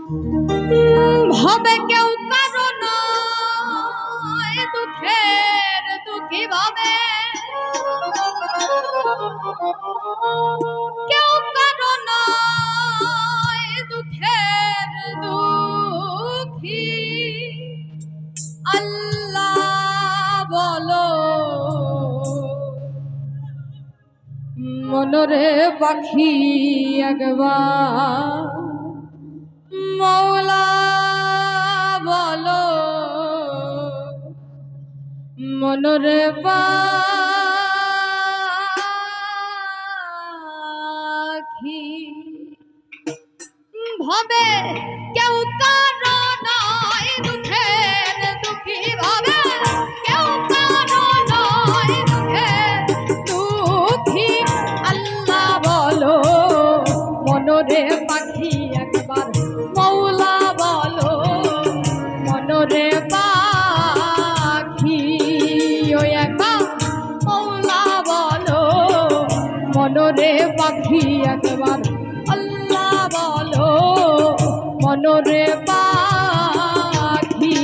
ভাবে কেউ কারণ দুঃখের দুঃখী ভাবে কেউ কারণ দুঃখের দুঃখী আল্লাহ বলো মনরে পাখি একবার মৌলা বলো মনরে পাখি ভাবে কেউ কারণ দুঃখের দুঃখী ভাবে কেউ কারণ দুঃখের দুঃখী আল্লাহ বলো মনরে পাখি একবার মৌলা বলো মনরে পাখি ওই একবার মৌলা বলো মনরে পাখি একবার আল্লাহ বলো মনরে পাখি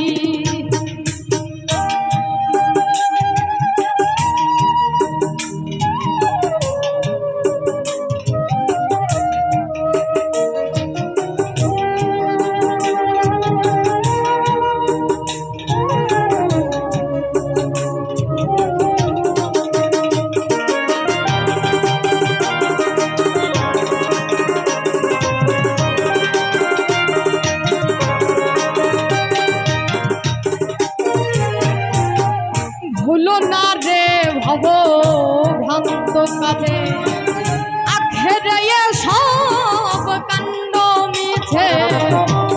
ভুলো না রে ভব ভ্রান্ত কাজে আখেরে সব কাণ্ড মিছে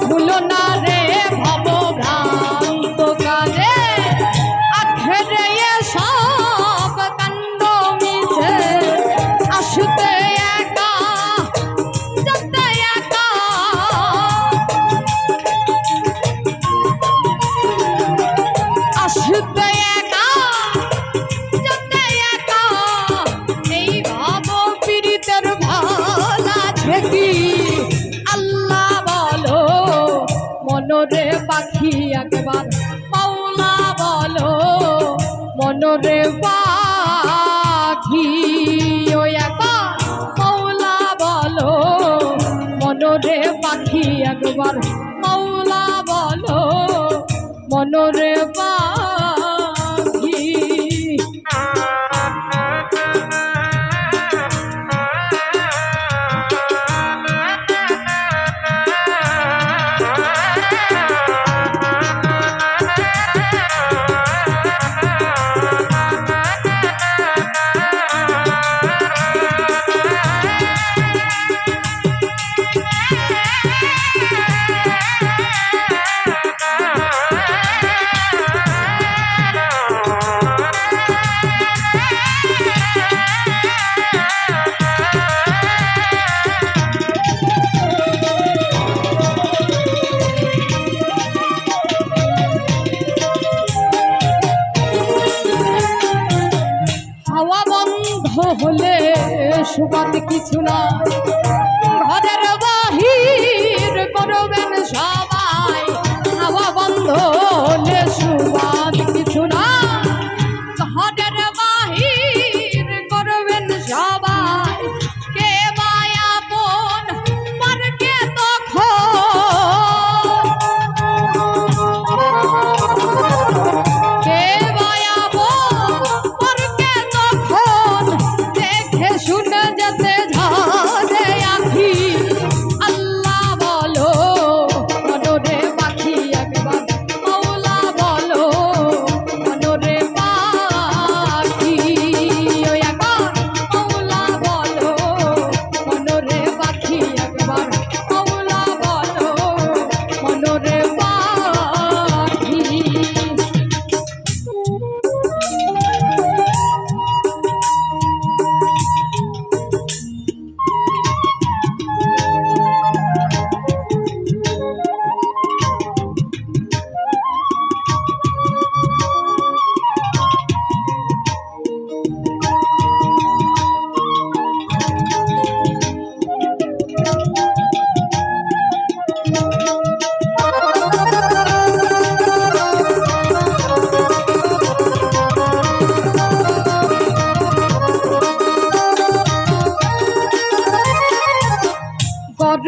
ভুলো না রে ভব ভ্রান্ত কাজে আখেরে সব কাণ্ড মিছে আসতে একা যেতে একা আসতে আল্লাহ বলো মনরে পাখি একবার মৌলা বলো মনরে পাখি ওই একবার মৌলা বলো মনরে পাখি একবার মৌলা বলো মনরে পাখি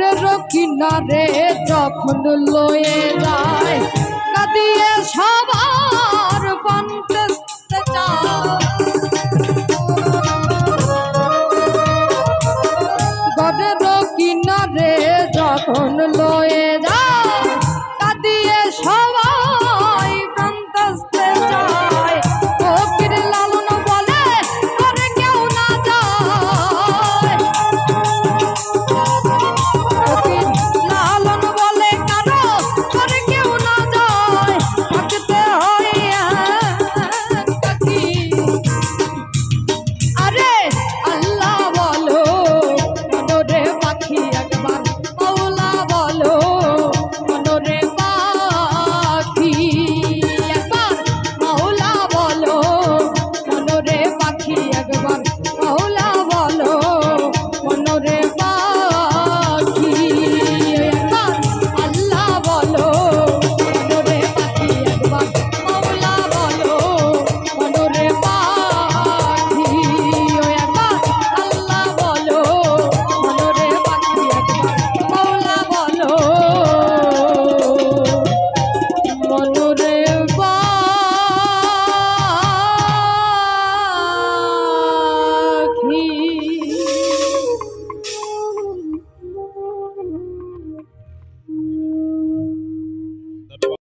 গড়ের কিনারে যখন লয়ে যায় কাঁদিয়ে সবার পান্তে যায় গড়ের কিনারে যখন লয়ে যায়